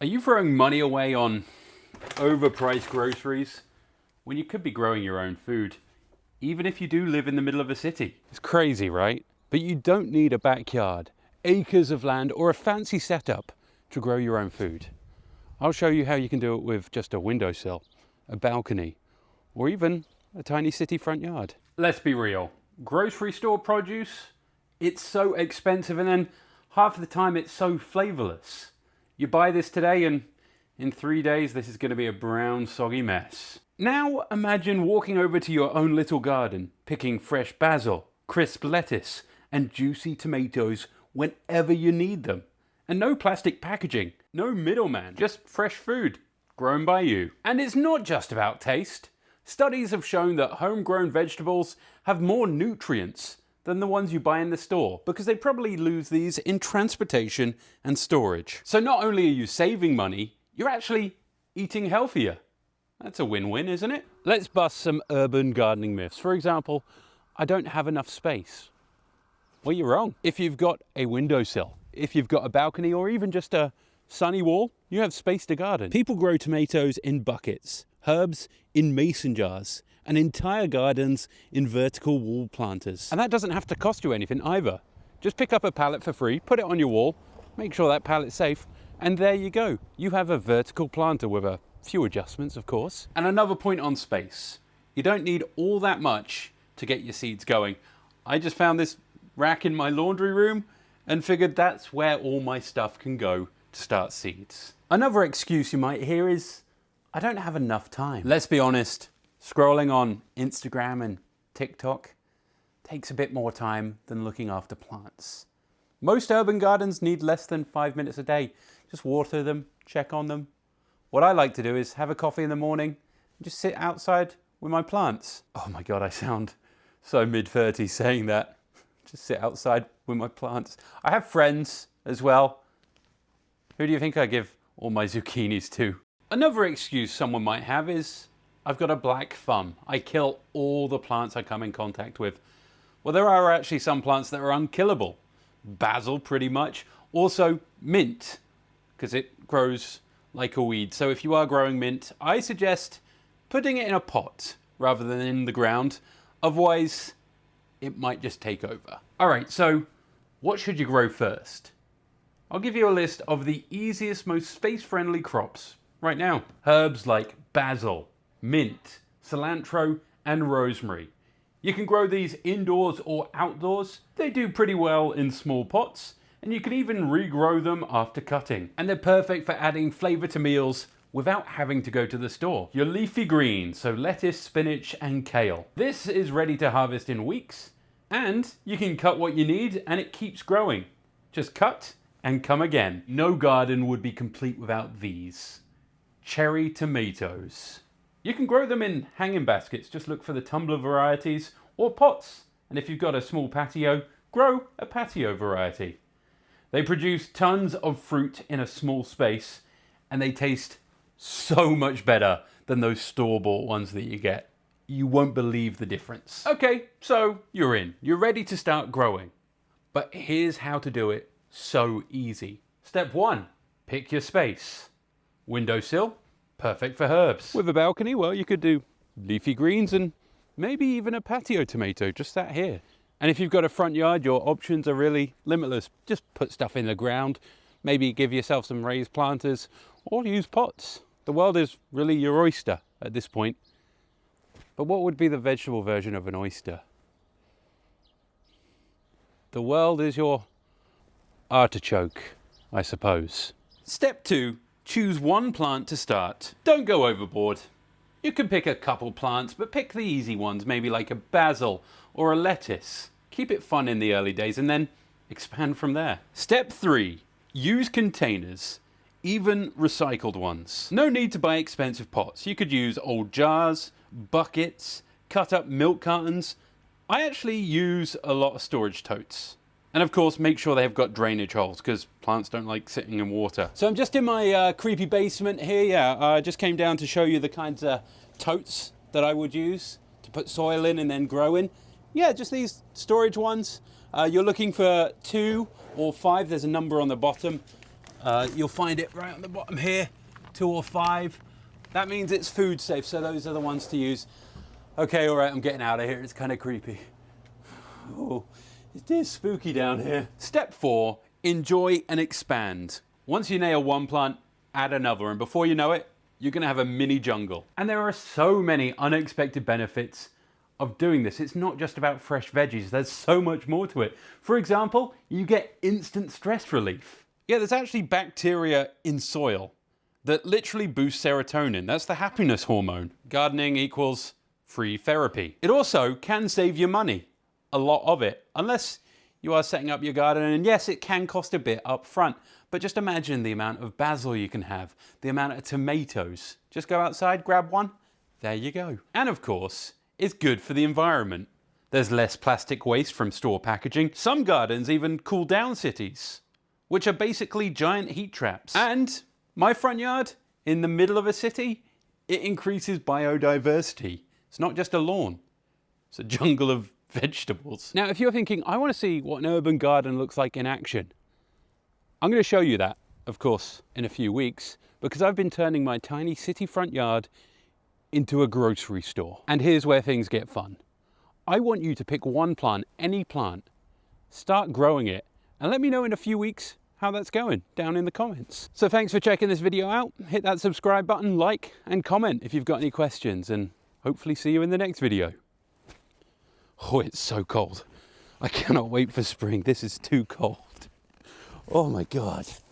Are you throwing money away on overpriced groceries when you could be growing your own food, even if you do live in the middle of a city? It's crazy, right? But you don't need a backyard, acres of land, or a fancy setup to grow your own food. I'll show you how you can do it with just a windowsill, a balcony, or even a tiny city front yard. Let's be real. Grocery store produce, it's so expensive, and then half of the time it's so flavorless. You buy this today and in 3 days this is going to be a brown, soggy mess. Now imagine walking over to your own little garden, picking fresh basil, crisp lettuce, and juicy tomatoes whenever you need them. And no plastic packaging, no middleman, just fresh food grown by you. And it's not just about taste. Studies have shown that homegrown vegetables have more nutrients than the ones you buy in the store, because they probably lose these in transportation and storage. So not only are you saving money, you're actually eating healthier. That's a win-win, isn't it? Let's bust some urban gardening myths. For example, I don't have enough space. Well, you're wrong. If you've got a windowsill, if you've got a balcony, or even just a sunny wall, you have space to garden. People grow tomatoes in buckets, herbs in mason jars, and entire gardens in vertical wall planters. And that doesn't have to cost you anything either. Just pick up a pallet for free, put it on your wall, make sure that pallet's safe, and there you go. You have a vertical planter with a few adjustments, of course. And another point on space. You don't need all that much to get your seeds going. I just found this rack in my laundry room and figured that's where all my stuff can go to start seeds. Another excuse you might hear is, I don't have enough time. Let's be honest, scrolling on Instagram and TikTok takes a bit more time than looking after plants. Most urban gardens need less than 5 minutes a day. Just water them, check on them. What I like to do is have a coffee in the morning and just sit outside with my plants. Oh my God, I sound so mid-30s saying that. Just sit outside with my plants. I have friends as well. Who do you think I give all my zucchinis to? Another excuse someone might have is, I've got a black thumb. I kill all the plants I come in contact with. Well, there are actually some plants that are unkillable. Basil, pretty much. Also, mint, because it grows like a weed. So if you are growing mint, I suggest putting it in a pot rather than in the ground. Otherwise, it might just take over. All right, so what should you grow first? I'll give you a list of the easiest, most space-friendly crops right now. Herbs like basil, mint, cilantro, and rosemary. You can grow these indoors or outdoors. They do pretty well in small pots, and you can even regrow them after cutting. And they're perfect for adding flavor to meals without having to go to the store. Your leafy greens, so lettuce, spinach, and kale. This is ready to harvest in weeks, and you can cut what you need and it keeps growing. Just cut and come again. No garden would be complete without these. Cherry tomatoes. You can grow them in hanging baskets. Just look for the tumbler varieties or pots. And if you've got a small patio, grow a patio variety. They produce tons of fruit in a small space, and they taste so much better than those store-bought ones that you get. You won't believe the difference. Okay, so you're in. You're ready to start growing. But here's how to do it so easy. Step 1, pick your space. Windowsill, perfect for herbs. With a balcony, well, you could do leafy greens and maybe even a patio tomato, just that here. And if you've got a front yard, your options are really limitless. Just put stuff in the ground, maybe give yourself some raised planters, or use pots. The world is really your oyster at this point. But what would be the vegetable version of an oyster? The world is your artichoke, I suppose. Step 2, choose one plant to start. Don't go overboard. You can pick a couple plants, but pick the easy ones, maybe like a basil or a lettuce. Keep it fun in the early days and then expand from there. Step 3, use containers, even recycled ones. No need to buy expensive pots. You could use old jars, buckets, cut up milk cartons. I actually use a lot of storage totes. And of course, make sure they've got drainage holes because plants don't like sitting in water. So I'm just in my creepy basement here. I just came down to show you the kinds of totes that I would use to put soil in and then grow in. Yeah, just these storage ones. You're looking for 2 or 5. There's a number on the bottom. You'll find it right on the bottom here, 2 or 5. That means it's food safe, so those are the ones to use. Okay, all right, I'm getting out of here. It's kind of creepy. Oh, it is spooky down here. Step 4, enjoy and expand. Once you nail one plant, add another, and before you know it, you're gonna have a mini jungle. And there are so many unexpected benefits of doing this. It's not just about fresh veggies, there's so much more to it. For example, you get instant stress relief. Yeah, there's actually bacteria in soil that literally boost serotonin. That's the happiness hormone. Gardening equals free therapy. It also can save you money, a lot of it, unless you are setting up your garden, and yes, it can cost a bit up front, but just imagine the amount of basil you can have, the amount of tomatoes. Just go outside, grab one, there you go. And of course, it's good for the environment. There's less plastic waste from store packaging. Some gardens even cool down cities, which are basically giant heat traps. And my front yard, in the middle of a city, it increases biodiversity. It's not just a lawn, it's a jungle of vegetables. Now, if you're thinking, I want to see what an urban garden looks like in action, I'm going to show you that, of course, in a few weeks, because I've been turning my tiny city front yard into a grocery store. And here's where things get fun. I want you to pick one plant, any plant, start growing it, and let me know in a few weeks how that's going down in the comments. So thanks for checking this video out. Hit that subscribe button, like, and comment if you've got any questions, and hopefully see you in the next video. Oh, it's so cold. I cannot wait for spring. This is too cold. Oh my God.